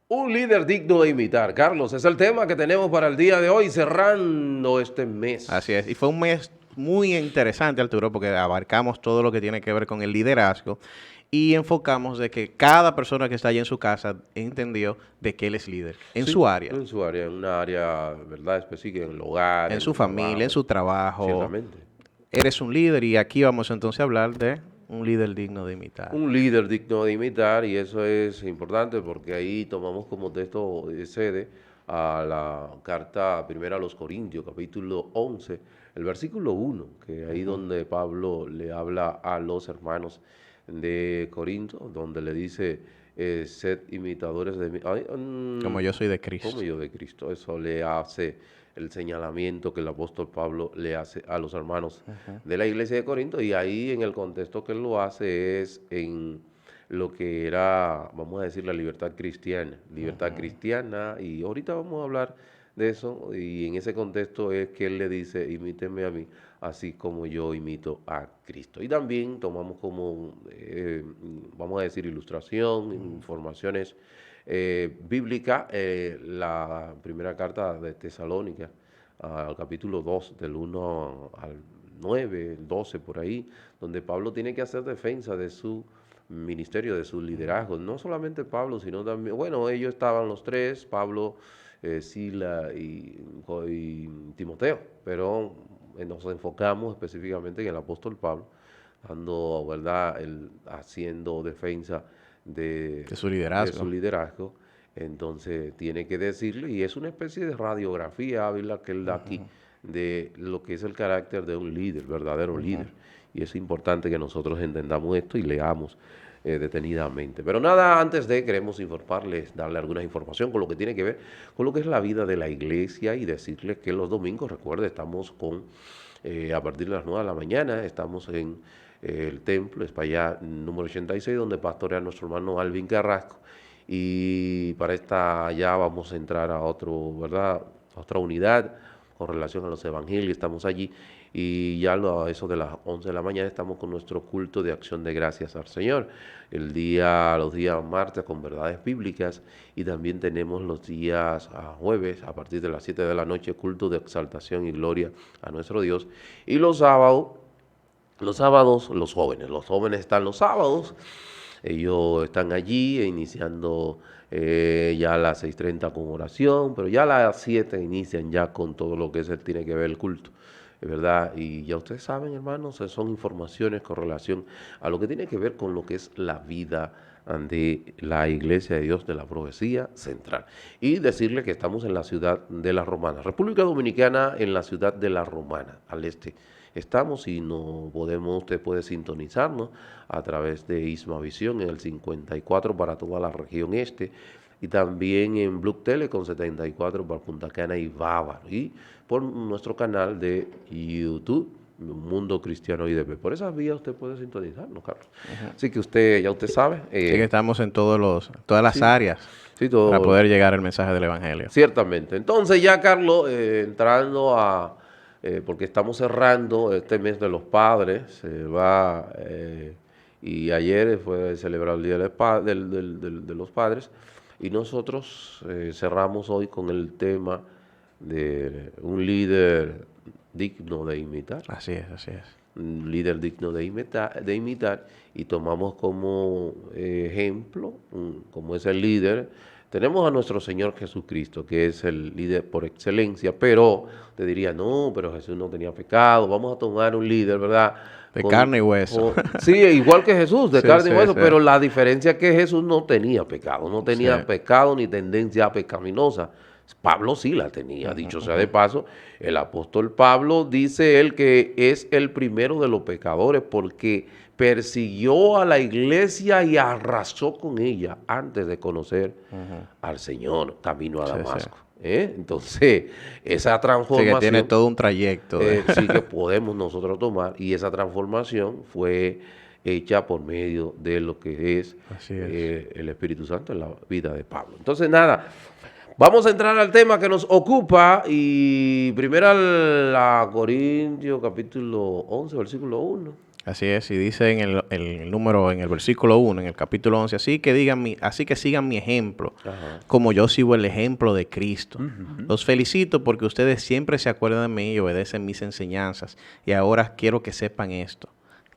Un líder digno de imitar. Carlos, es el tema que tenemos para el día de hoy, cerrando este Así es. mes. Y fue un mes muy interesante, Arturo, porque abarcamos todo lo que tiene que ver con el liderazgo y enfocamos de que cada persona que está allí en su casa entendió de que él es líder en Sí, su área, en su área, en una área, ¿verdad?, específica, en el hogar, en en su el familia, en trabajo. su trabajo. Ciertamente. Eres un líder y aquí vamos entonces a hablar de un líder digno de imitar. Un líder digno de imitar, y eso es importante porque ahí tomamos como texto de sede a la carta primera a los Corintios, capítulo 11, el versículo 1, que ahí Ujú. donde Pablo le habla a los hermanos de Corinto, donde le dice, sed imitadores de mí. Ay, Como yo soy de como Cristo. yo de Cristo. Eso le hace el señalamiento que el apóstol Pablo le hace a los hermanos Ujú. de la iglesia de Corinto, y ahí en el contexto que él lo hace es en lo que era, vamos a decir, la libertad Ujú. cristiana, y ahorita vamos a hablar de eso, y en ese contexto es que él le dice, imíteme a mí, así como yo imito a Cristo. Y también tomamos como, vamos a decir, ilustración, informaciones bíblicas, la primera carta de Tesalónica, al capítulo 2 del 1 al 9, 12 por ahí, donde Pablo tiene que hacer defensa de su ministerio, de su liderazgo. No solamente Pablo, sino también, bueno, ellos estaban los tres, Pablo, Sila y Timoteo, pero nos enfocamos específicamente en el apóstol Pablo, dando, ¿verdad?, haciendo defensa De su de su liderazgo. liderazgo. Entonces tiene que decirle, y es una especie de radiografía, Ávila, que él da aquí, Ujú. de lo que es el carácter de un líder, verdadero Ujú. líder. Y es importante que nosotros entendamos esto y leamos detenidamente. Pero nada, antes de, queremos informarles, darle alguna información con lo que tiene que ver con lo que es la vida de la iglesia, y decirles que los domingos, recuerde, estamos a partir de las 9 de la mañana, estamos en el templo, es para allá, número 86, donde pastorea nuestro hermano Alvin Carrasco. Y para esta ya vamos a entrar a otro, ¿verdad?, a otra unidad con relación a los evangelios, estamos allí, y ya a eso de las 11 de la mañana estamos con nuestro culto de acción de gracias al Señor, los días martes con verdades bíblicas, y también tenemos los días jueves a partir de las 7 de la noche, culto de exaltación y gloria a nuestro Dios, y los sábados, los jóvenes están los sábados, ellos están allí iniciando ya a las 6:30 con oración, pero ya a las 7 inician ya con todo lo que tiene que ver el culto, ¿verdad? Y ya ustedes saben, hermanos, son informaciones con relación a lo que tiene que ver con lo que es la vida de la Iglesia de Dios de la Profecía Central. Y decirle que estamos en la ciudad de La Romana, República Dominicana, en la ciudad de La Romana, al este. Estamos, y no podemos, usted puede sintonizarnos a través de Ismavisión en el 54 para toda la región este, y también en Blue Telecom 74 para Punta Cana y Bávaro, y por nuestro canal de YouTube, Mundo Cristiano IDP. Por esas vías usted puede sintonizarnos, Carlos. Ujú. Así que usted, ya usted sabe, Así que estamos en todas las sí, áreas sí, para todo, poder llegar al mensaje del Evangelio. ciertamente. Entonces ya, Carlos, entrando porque estamos cerrando este mes de los padres, y ayer fue celebrado el Día de los Padres, y nosotros cerramos hoy con el tema de un líder digno de imitar, Así es, así es. un líder digno de imitar, y tomamos como ejemplo, como es el líder. Tenemos a nuestro Señor Jesucristo, que es el líder por excelencia, pero te diría, no, pero Jesús no tenía pecado, vamos a tomar un líder, ¿verdad? De carne y hueso. Sí, igual que Jesús, de Sí, carne y sí, hueso, sí. pero la diferencia es que Jesús no tenía pecado, no Sí. tenía pecado ni tendencia pecaminosa. Pablo sí la tenía, Ujú, dicho sea ujú. de paso. El apóstol Pablo dice él que es el primero de los pecadores porque persiguió a la iglesia y arrasó con ella antes de conocer Ujú. al Señor camino a Sí, sí. Damasco. Entonces, esa Sí, que tiene transformación todo un trayecto de... sí que podemos nosotros tomar, y esa transformación fue hecha por medio de lo que es Así es. el Espíritu Santo en la vida de Pablo. Entonces, nada, vamos a entrar al tema que nos ocupa, y primero a Corintios capítulo 11, versículo 1. Así es, y dice en el número, en el versículo 1, en el capítulo 11, así que sigan mi ejemplo, Ajá. como yo sigo el ejemplo de Cristo. Ujú. Los felicito porque ustedes siempre se acuerdan de mí y obedecen mis enseñanzas. Y ahora quiero que sepan esto.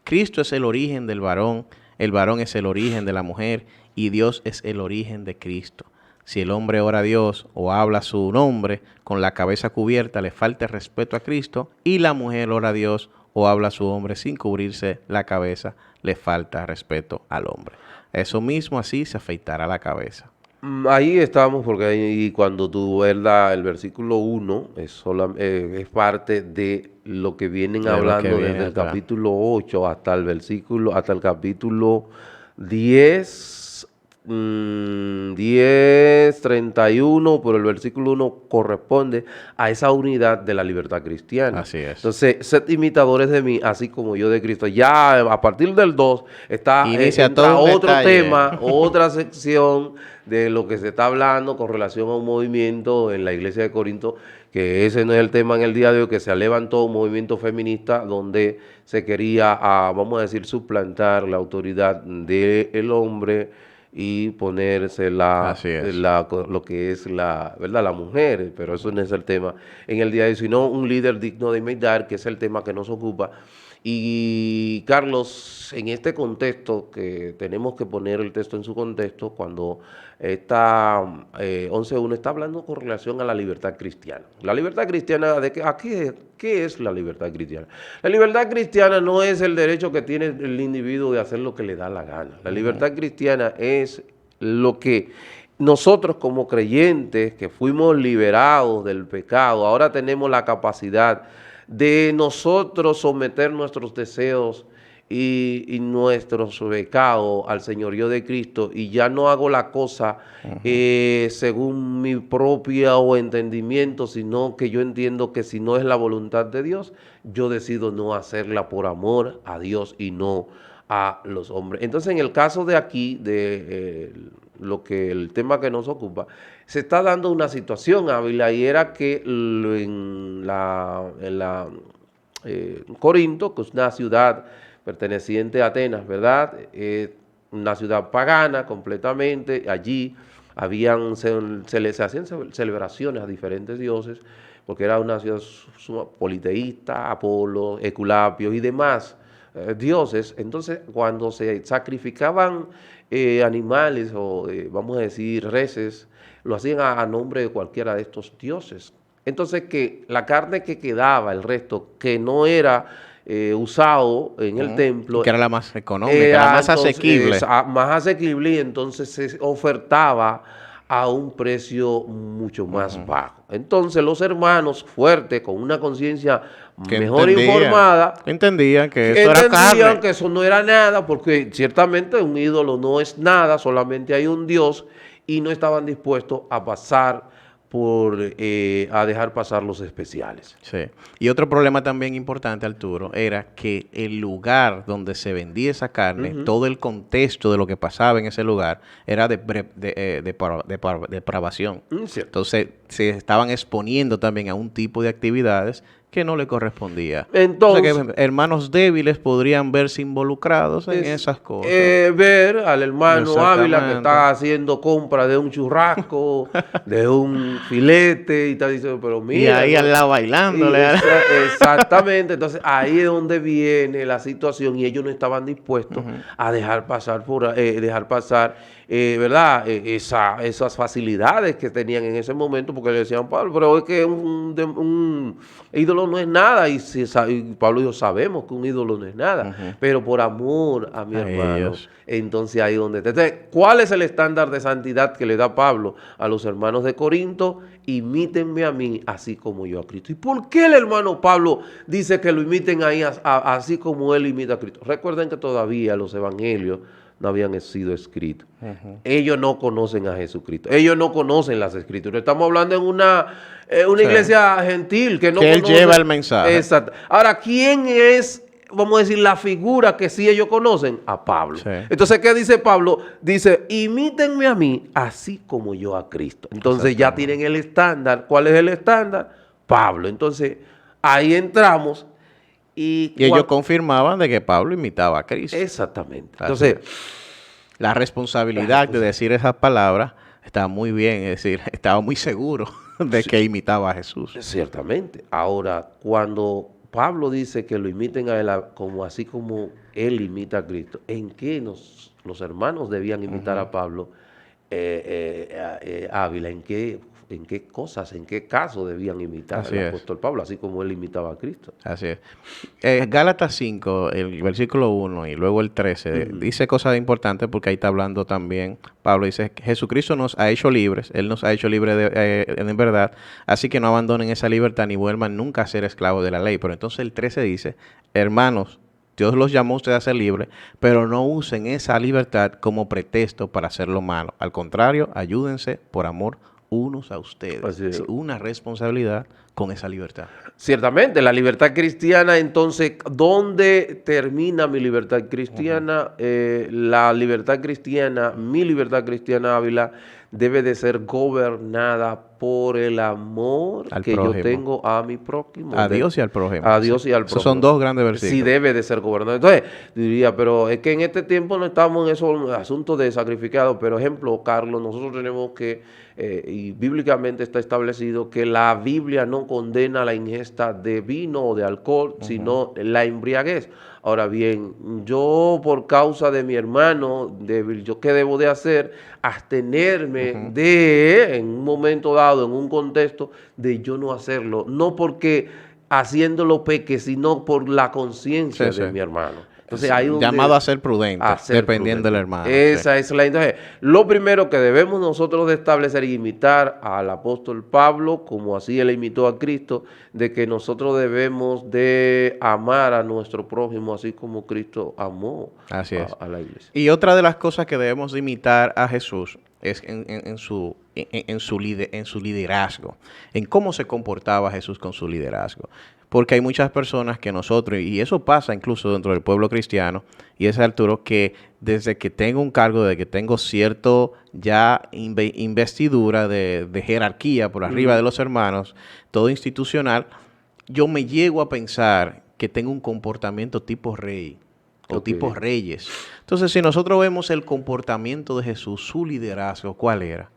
Cristo es el origen del varón, el varón es el origen de la mujer, y Dios es el origen de Cristo. Si el hombre ora a Dios o habla su nombre con la cabeza cubierta, le falta el respeto a Cristo, y la mujer ora a Dios o habla a su hombre sin cubrirse la cabeza, le falta respeto al hombre. Eso mismo así se afeitará la cabeza. Ahí estamos, porque ahí cuando tú ves el versículo 1, es parte de lo que vienen De lo que hablando viene desde el atrás. capítulo 8 hasta el capítulo 10, 10, 31, pero el versículo 1 corresponde a esa unidad de la libertad cristiana. Así es. Entonces, sed imitadores de mí, así como yo de Cristo. Ya a partir del 2 Inicia entra todo un otro detalle. tema, otra sección de lo que se está hablando con relación a un movimiento en la iglesia de Corinto, que ese no es el tema en el día de hoy, que se levantó un movimiento feminista donde se quería, vamos a decir, suplantar la autoridad del hombre y ponerse Así es. lo que es ¿verdad? La mujer, pero eso no es el tema en el día de hoy, sino un líder digno de imitar, que es el tema que nos ocupa. Y Carlos, en este contexto, que tenemos que poner el texto en su contexto, cuando esta 11.1 está hablando con relación a la libertad cristiana. La libertad cristiana, ¿qué es la libertad cristiana? La libertad cristiana no es el derecho que tiene el individuo de hacer lo que le da la gana. La libertad cristiana es lo que nosotros como creyentes que fuimos liberados del pecado, ahora tenemos la capacidad de nosotros someter nuestros deseos y nuestros pecados al señorío de Cristo, y ya no hago la cosa según mi propio entendimiento, sino que yo entiendo que si no es la voluntad de Dios, yo decido no hacerla por amor a Dios y no a los hombres. Entonces, en el caso de aquí, el tema que nos ocupa, se está dando una situación, Ávila, y era que Corinto, que es una ciudad perteneciente a Atenas, ¿verdad? Una ciudad pagana completamente. Allí se hacían celebraciones a diferentes dioses, porque era una ciudad politeísta, Apolo, Esculapio y demás dioses. Entonces, cuando se sacrificaban animales o, vamos a decir, reses, lo hacían a nombre de cualquiera de estos dioses. Entonces, que la carne que quedaba, el resto, que no era usado en el templo, que era la más económica, la más asequible. Más asequible, y entonces se ofertaba a un precio mucho más bajo. Entonces los hermanos fuertes, con una conciencia mejor informada, entendían que eso era carne. Entendían que eso no era nada, porque ciertamente un ídolo no es nada, solamente hay un Dios, y no estaban dispuestos a pasar a dejar pasar los especiales. Sí. Y otro problema también importante, Arturo, era que el lugar donde se vendía esa carne, todo el contexto de lo que pasaba en ese lugar, era de depravación. Cierto. Entonces, se estaban exponiendo también a un tipo de actividades que no le correspondía. Entonces, o sea, que hermanos débiles podrían verse involucrados en esas cosas. Ver al hermano Ávila que está haciendo compra de un churrasco, de un filete, y está diciendo, pero mira. Y ahí al lado bailándole. Exactamente. Entonces, ahí es donde viene la situación, y ellos no estaban dispuestos a dejar pasar ¿verdad? Esas facilidades que tenían en ese momento, porque le decían, Pablo, pero es que un ídolo no es nada, y Pablo dijo, sabemos que un ídolo no es nada, pero por amor a mi hermano, entonces ahí donde entonces, ¿cuál es el estándar de santidad que le da Pablo a los hermanos de Corinto? Imítenme a mí, así como yo a Cristo. ¿Y por qué el hermano Pablo dice que lo imiten ahí así como él imita a Cristo? Recuerden que todavía los evangelios no habían sido escritos. Ellos no conocen a Jesucristo. Ellos no conocen las escrituras. Estamos hablando en una iglesia gentil que no conoce. Que él lleva el mensaje. Exacto. Ahora, ¿quién es, vamos a decir, la figura que sí ellos conocen? A Pablo. Sí. Entonces, ¿qué dice Pablo? Dice, imítenme a mí, así como yo a Cristo. Entonces, ya tienen el estándar. ¿Cuál es el estándar? Pablo. Entonces, ahí entramos. Y ellos confirmaban de que Pablo imitaba a Cristo. Exactamente. Así Entonces, la responsabilidad de decir esas palabras estaba muy bien, es decir, estaba muy seguro de que imitaba a Jesús. ciertamente. Ahora, cuando Pablo dice que lo imiten a él como así como él imita a Cristo, ¿en qué los hermanos debían imitar a Pablo Ávila? ¿En qué cosas, en qué casos debían imitar Así al es. apóstol Pablo, así como él imitaba a Cristo? Así es. Gálatas 5, el versículo 1 y luego el 13, dice cosas importantes porque ahí está hablando también. Pablo dice, Jesucristo nos ha hecho libres, Él nos ha hecho libres en verdad, así que no abandonen esa libertad ni vuelvan nunca a ser esclavos de la ley. Pero entonces el 13 dice, hermanos, Dios los llamó a ustedes a ser libres, pero no usen esa libertad como pretexto para hacer lo malo. Al contrario, ayúdense por amor unos a ustedes. Así es. Una responsabilidad con esa libertad. Ciertamente, la libertad cristiana, entonces, ¿dónde termina mi libertad cristiana? La libertad cristiana, mi libertad cristiana, Ávila, debe de ser gobernada por el amor Al que prójimo. yo tengo a mi prójimo. A Dios y al prójimo. A Dios y al prójimo. Esos son dos grandes versículos. Sí debe de ser gobernado. Entonces, diría, pero es que en este tiempo no estamos en esos asuntos de sacrificado. Pero, ejemplo, Carlos, nosotros tenemos que, y bíblicamente está establecido que la Biblia no condena la ingesta de vino o de alcohol, sino la embriaguez. Ahora bien, yo por causa de mi hermano débil, ¿yo qué debo de hacer? Abstenerme de, en un momento dado, en un contexto, de yo no hacerlo. No porque haciéndolo peque, sino por la conciencia de mi hermano. Entonces, ahí llamado a ser prudente, dependiendo del hermano. Esa es la. Entonces, lo primero que debemos nosotros de establecer y imitar al apóstol Pablo, como así él imitó a Cristo, de que nosotros debemos de amar a nuestro prójimo, así como Cristo amó a la iglesia. Y otra de las cosas que debemos de imitar a Jesús es en su liderazgo, en cómo se comportaba Jesús con su liderazgo. Porque hay muchas personas que nosotros, y eso pasa incluso dentro del pueblo cristiano, y es Arturo, que desde que tengo un cargo, desde que tengo cierto ya investidura de jerarquía por arriba de los hermanos, todo institucional, yo me llego a pensar que tengo un comportamiento tipo rey o tipo reyes. Entonces, si nosotros vemos el comportamiento de Jesús, su liderazgo, ¿cuál era?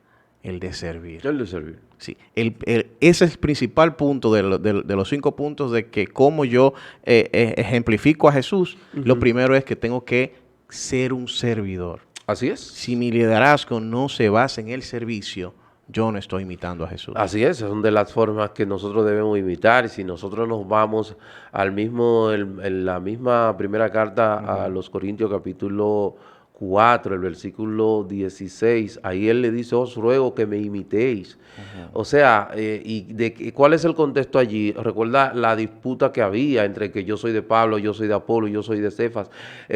El de servir. El de servir. Sí, ese es el principal punto de los 5 puntos de que cómo yo ejemplifico a Jesús. Lo primero es que tengo que ser un servidor. Así es. Si mi liderazgo no se basa en el servicio, yo no estoy imitando a Jesús. Así es, son de las formas que nosotros debemos imitar. Si nosotros nos vamos en la misma primera carta a los Corintios, capítulo 4, el versículo 16, ahí él le dice, os ruego que me imitéis. O sea, ¿cuál es el contexto allí? Recuerda la disputa que había entre que yo soy de Pablo, yo soy de Apolo, yo soy de Cefas,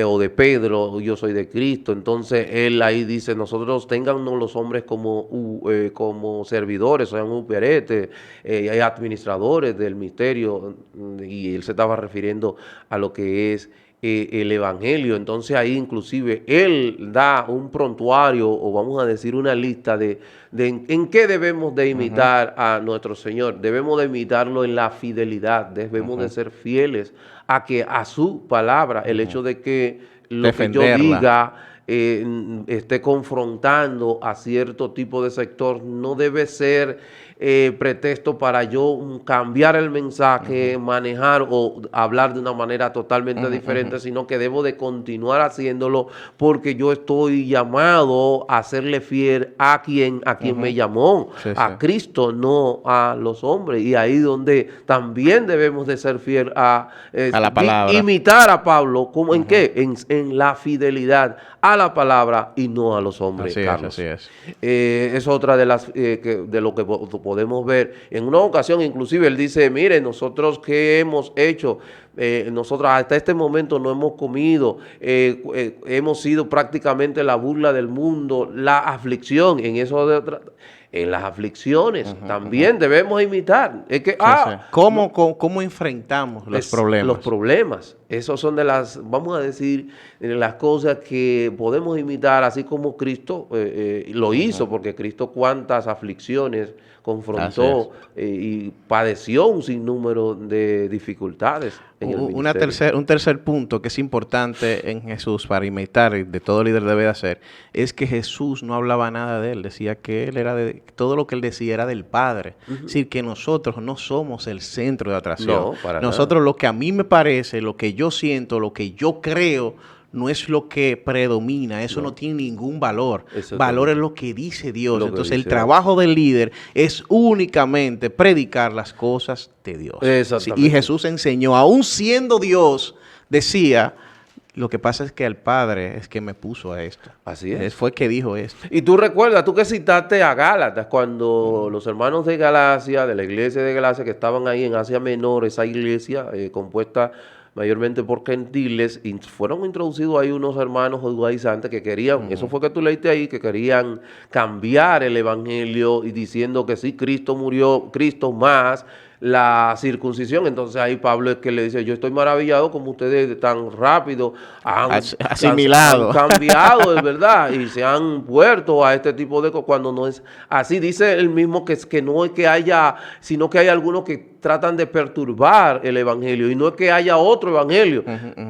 o de Pedro, yo soy de Cristo. Entonces él ahí dice, nosotros téngannos los hombres como servidores, sean uperetes, hay administradores del misterio, y él se estaba refiriendo a lo que es el evangelio. Entonces ahí inclusive él da un prontuario, o vamos a decir una lista de en qué debemos de imitar a nuestro Señor. Debemos de imitarlo en la fidelidad, debemos de ser fieles a su palabra. El hecho de que lo que yo diga esté confrontando a cierto tipo de sector no debe ser pretexto para yo cambiar el mensaje, manejar o hablar de una manera totalmente diferente, sino que debo de continuar haciéndolo porque yo estoy llamado a serle fiel a quien me llamó, a Cristo, no a los hombres. Y ahí donde también debemos de ser fiel a la palabra. Imitar a Pablo, ¿cómo en qué? En la fidelidad a la palabra y no a los hombres, Carlos. Así es. Es otra de las de lo que podemos ver. En una ocasión, inclusive, él dice, mire, nosotros qué hemos hecho, nosotros hasta este momento no hemos comido, hemos sido prácticamente la burla del mundo, la aflicción, en las aflicciones también debemos imitar. Es que, ¿Cómo enfrentamos los problemas? Los problemas. Esos son de las, vamos a decir, de las cosas que podemos imitar, así como Cristo lo hizo, porque Cristo cuántas aflicciones confrontó y padeció un sinnúmero de dificultades. en el ministerio. Un tercer punto que es importante en Jesús para imitar y de todo líder debe de hacer es que Jesús no hablaba nada de él, decía que él era todo lo que él decía era del Padre. Es decir, que nosotros no somos el centro de atracción. No, para Nosotros nada. lo que a mí me parece, lo que yo siento, lo que yo creo, no es lo que predomina, eso no tiene ningún valor. Valor es lo que dice Dios. Lo que Entonces dice el trabajo del líder es únicamente predicar las cosas de Dios. Exactamente. Sí, y Jesús enseñó, aún siendo Dios, decía, lo que pasa es que el Padre es que me puso a esto. Así es. Él fue que dijo esto. Y tú recuerdas, tú que citaste a Gálatas, cuando los hermanos de Galacia, de la iglesia de Galacia, que estaban ahí en Asia Menor, esa iglesia compuesta mayormente por gentiles, y fueron introducidos ahí unos hermanos judaizantes que querían, eso fue que tú leíste ahí, que querían cambiar el evangelio y diciendo que sí, Cristo murió, Cristo más la circuncisión. Entonces ahí Pablo es que le dice, yo estoy maravillado como ustedes tan rápido asimilado. han cambiado, es verdad, y se han vuelto a este tipo de cosas, cuando no es así. Dice él mismo que no es que haya, sino que hay algunos que tratan de perturbar el evangelio, y no es que haya otro evangelio,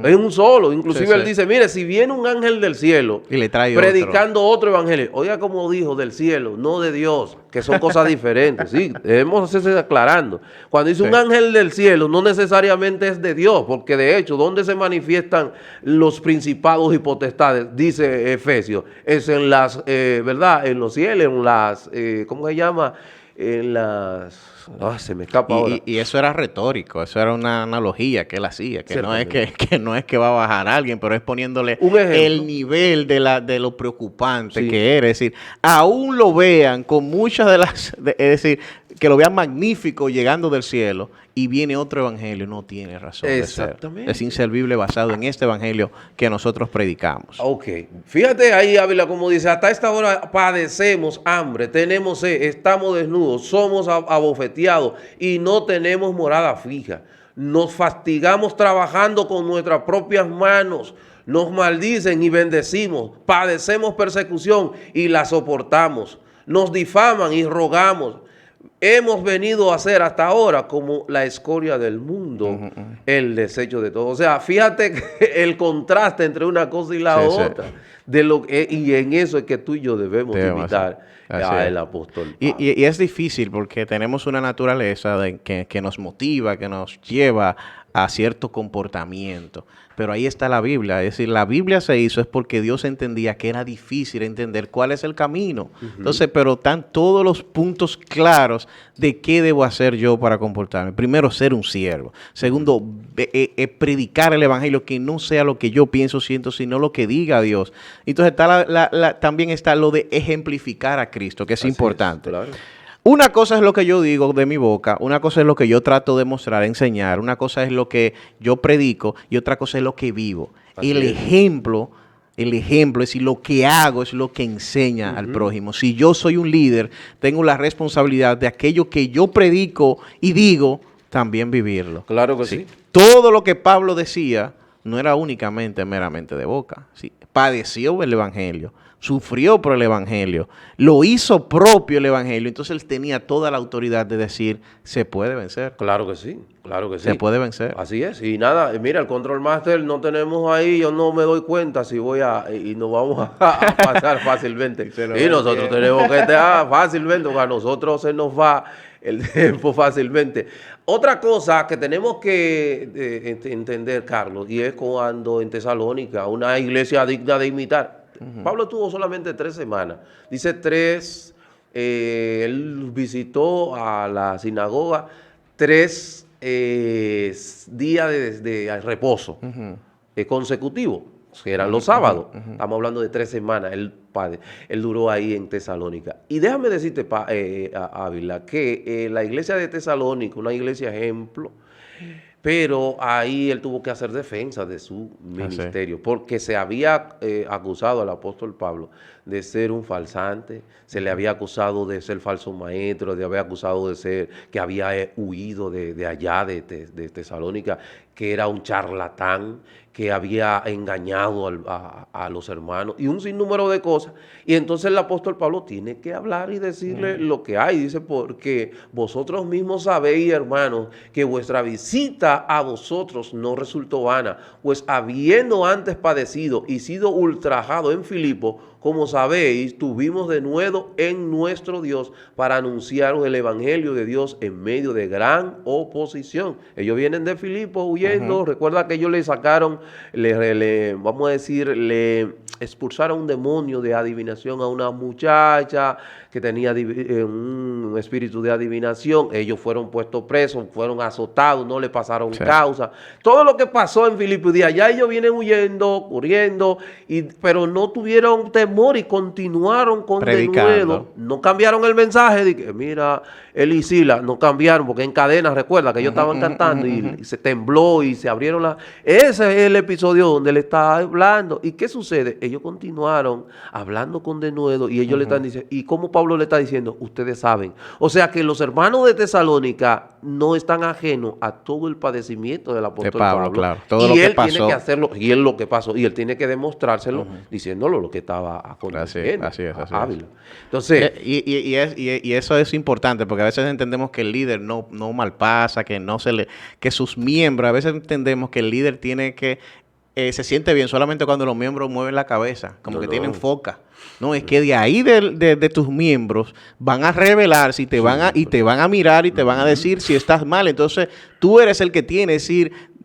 es un solo. Inclusive él dice, mire, si viene un ángel del cielo y le trae predicando otro evangelio, oiga como dijo, del cielo, no de Dios, que son cosas diferentes. Sí, debemos hacerse aclarando. Cuando dice un ángel del cielo, no necesariamente es de Dios, porque de hecho, ¿dónde se manifiestan los principados y potestades? Dice Efesios, es en las, ¿verdad? En los cielos, en las, ¿cómo se llama? En las... se me escapa ahora. Y eso era retórico, eso era una analogía que él hacía, que no es que no es que va a bajar a alguien, pero es poniéndole el nivel de lo preocupante que era. Es decir, aún lo vean con muchas de las, es decir, que lo vean magnífico llegando del cielo y viene otro evangelio, no tiene razón de ser. Es inservible basado en este evangelio que nosotros predicamos. Ok, fíjate ahí, Ávila, como dice, hasta esta hora padecemos hambre, tenemos sed, estamos desnudos, somos abofeteados y no tenemos morada fija. Nos fastigamos trabajando con nuestras propias manos, nos maldicen y bendecimos, padecemos persecución y la soportamos, nos difaman y rogamos. Hemos venido a ser hasta ahora como la escoria del mundo, el desecho de todo. O sea, fíjate el contraste entre una cosa y la otra. De lo y en eso es que tú y yo debemos imitar al apóstol Pablo. Y es difícil porque tenemos una naturaleza que nos motiva, que nos lleva a cierto comportamiento. Pero ahí está la Biblia. Es decir, la Biblia se hizo es porque Dios entendía que era difícil entender cuál es el camino. Entonces, pero están todos los puntos claros de qué debo hacer yo para comportarme. Primero, ser un siervo. Segundo, predicar el evangelio, que no sea lo que yo pienso, siento, sino lo que diga Dios. Entonces, también está lo de ejemplificar a Cristo, que es importante. Claro. Una cosa es lo que yo digo de mi boca, una cosa es lo que yo trato de mostrar, enseñar, una cosa es lo que yo predico y otra cosa es lo que vivo. El ejemplo, es decir, lo que hago es lo que enseña al prójimo. Si yo soy un líder, tengo la responsabilidad de aquello que yo predico y digo, también vivirlo. Claro que sí. Todo lo que Pablo decía no era únicamente meramente de boca. Sí. Padeció el evangelio. Sufrió por el evangelio, lo hizo propio el evangelio, entonces él tenía toda la autoridad de decir, se puede vencer. Claro que sí, claro que sí. Se puede vencer. Así es, y nada, mira, el Control Master no tenemos ahí, yo no me doy cuenta si voy y nos vamos a pasar fácilmente. Y nosotros tenemos que estar fácilmente, porque a nosotros se nos va el tiempo fácilmente. Otra cosa que tenemos que entender, Carlos, y es cuando en Tesalónica, una iglesia digna de imitar, Pablo tuvo solamente 3 semanas. Dice 3, él visitó a la sinagoga 3 días de reposo consecutivos, que eran los sábados. Estamos hablando de 3 semanas. Él duró ahí en Tesalónica. Y déjame decirte, Ávila, que la iglesia de Tesalónica, una iglesia ejemplo, pero ahí él tuvo que hacer defensa de su ministerio, porque se había acusado al apóstol Pablo de ser un falsante, se le había acusado de ser falso maestro, de haber acusado de ser, que había huido de allá, de Tesalónica, que era un charlatán, que había engañado a los hermanos y un sinnúmero de cosas. Y entonces el apóstol Pablo tiene que hablar y decirle lo que hay. Dice, porque vosotros mismos sabéis, hermanos, que vuestra visita a vosotros no resultó vana, pues habiendo antes padecido y sido ultrajado en Filipo, como sabéis, tuvimos de nuevo en nuestro Dios para anunciaros el evangelio de Dios en medio de gran oposición. Ellos vienen de Filipo huyendo. Recuerda que ellos le sacaron, vamos a decir, le expulsaron un demonio de adivinación a una muchacha que tenía un espíritu de adivinación. Ellos fueron puestos presos, fueron azotados, no le pasaron causa. Todo lo que pasó en Filipo, de allá ellos vienen huyendo, corriendo, pero no tuvieron temor y continuaron con denuedo. No cambiaron el mensaje de que, mira, él y Sila no cambiaron, porque en cadenas, recuerda que ellos estaban cantando y se tembló y se abrieron las... Ese es el episodio donde él está hablando. ¿Y qué sucede? Ellos continuaron hablando con denuedo y ellos le están diciendo, ¿y cómo Pablo le está diciendo? Ustedes saben. O sea que los hermanos de Tesalónica no están ajenos a todo el padecimiento del apóstol Pablo. Claro. Todo y lo que él pasó. tiene que hacerlo, y él lo que pasó, y él tiene que demostrárselo diciéndolo lo que estaba aconteciendo. Así es. Entonces, y eso es importante, porque a veces entendemos que el líder no malpasa, que sus miembros, a veces entendemos que el líder tiene que se siente bien solamente cuando los miembros mueven la cabeza, como que tienen foca. No, es que de ahí de tus miembros van a revelarse y te van a mirar y te van a decir si estás mal. Entonces, tú eres el que tiene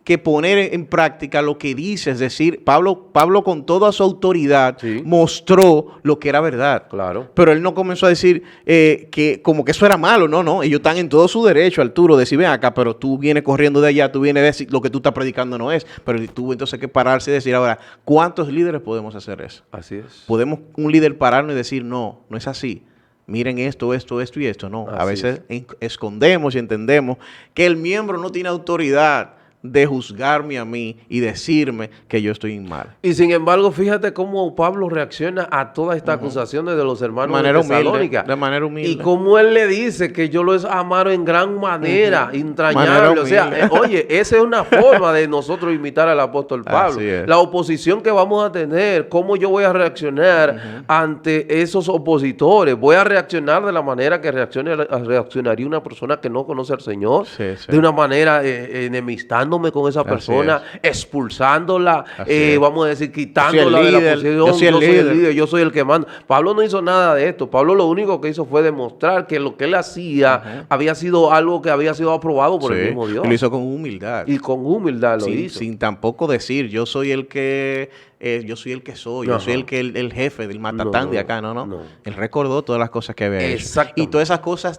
que poner en práctica lo que dice. Es decir, Pablo con toda su autoridad mostró lo que era verdad. Claro. Pero él no comenzó a decir que como que eso era malo. No. Ellos están en todo su derecho, Arturo, de decir, ven acá, pero tú vienes corriendo de allá, tú vienes a decir lo que tú estás predicando no es. Pero tú entonces hay que pararse y decir, ahora, ¿cuántos líderes podemos hacer eso? Así es. ¿Podemos un líder pararnos y decir, no es así? Miren esto y esto. No, a veces escondemos y entendemos que el miembro no tiene autoridad de juzgarme a mí y decirme que yo estoy mal. Y sin embargo, fíjate cómo Pablo reacciona a todas estas acusaciones de los hermanos de Tesalónica. De manera humilde. Y cómo él le dice que yo los amaron en gran manera, entrañable. O sea, oye, esa es una forma de nosotros imitar al apóstol Pablo. La oposición que vamos a tener, cómo yo voy a reaccionar ante esos opositores. Voy a reaccionar de la manera que reaccionaría una persona que no conoce al Señor. De una manera enemistándome con esa persona, expulsándola, vamos a decir, quitándola de la posición. Yo soy el líder, yo soy el que manda. Pablo no hizo nada de esto. Pablo lo único que hizo fue demostrar que lo que él hacía había sido algo que había sido aprobado por el mismo Dios. Y lo hizo con humildad. Y con humildad lo hizo. Sin tampoco decir, yo soy el que soy, yo soy el jefe del matatán de acá, no. Él recordó todas las cosas que había hecho. Y todas esas cosas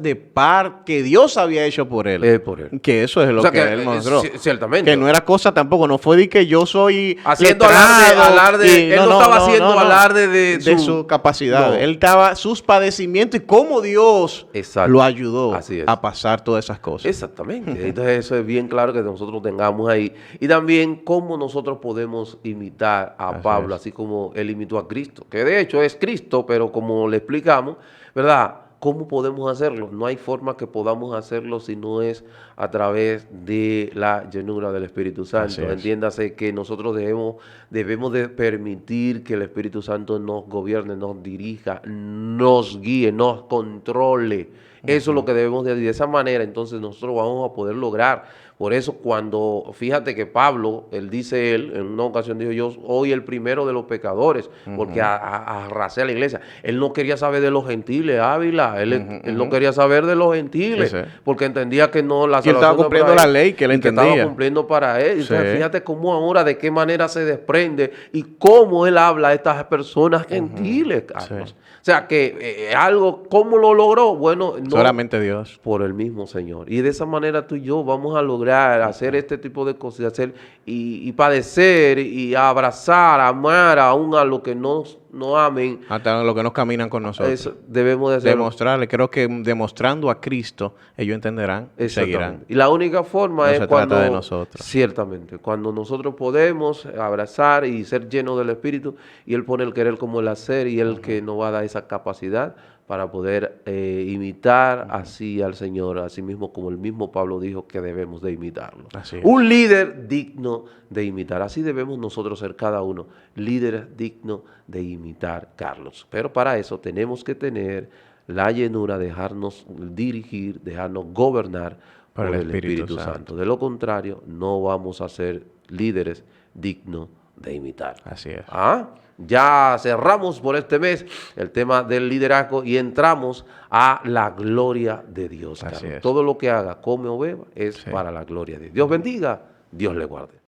que Dios había hecho por él. Que eso es lo que él mostró. Ciertamente. Que no era cosa tampoco, no fue de que yo soy haciendo alarde. Él no estaba haciendo alarde de su capacidad. Él estaba sus padecimientos y cómo Dios lo ayudó a pasar todas esas cosas. Exactamente. Entonces eso es bien claro que nosotros tengamos ahí. Y también cómo nosotros podemos imitar a Pablo, así como él imitó a Cristo, que de hecho es Cristo, pero como le explicamos, ¿verdad? ¿Cómo podemos hacerlo? No hay forma que podamos hacerlo si no es a través de la llenura del Espíritu Santo. Entiéndase que nosotros debemos de permitir que el Espíritu Santo nos gobierne, nos dirija, nos guíe, nos controle. Eso es lo que debemos de esa manera, entonces nosotros vamos a poder lograr. Por eso fíjate que Pablo, en una ocasión dijo, yo soy el primero de los pecadores, porque arrasé a la iglesia. Él no quería saber de los gentiles, Ávila, él no quería saber de los gentiles, porque entendía que no la salvación. Él estaba cumpliendo la ley que él entendía. Estaba cumpliendo para él. Entonces, fíjate cómo ahora, de qué manera se desprende y cómo él habla a estas personas gentiles, Carlos. O sea, que ¿cómo lo logró? Bueno, no, solamente Dios. Por el mismo Señor. Y de esa manera tú y yo vamos a lograr hacer este tipo de cosas, y padecer y abrazar, amar aún a los que nos nos amen, Hasta los que no caminan con nosotros. eso debemos de hacer. Demostrarle, creo que demostrando a Cristo, ellos entenderán y seguirán. Y la única forma No es se cuando, trata de nosotros. ciertamente, cuando nosotros podemos abrazar y ser llenos del Espíritu, y Él pone el querer como el hacer, y Él que nos va a dar esa capacidad para poder imitar así al Señor, así mismo como el mismo Pablo dijo que debemos de imitarlo. Así es. Un líder digno de imitar. Así debemos nosotros ser cada uno, líderes dignos de imitar, Carlos. Pero para eso tenemos que tener la llenura, dejarnos dirigir, dejarnos gobernar por el Espíritu Santo. De lo contrario, no vamos a ser líderes dignos de imitar. Así es. Ya cerramos por este mes el tema del liderazgo y entramos a la gloria de Dios. Así es. Todo lo que haga, come o beba, es para la gloria de Dios. Dios bendiga, Dios le guarde.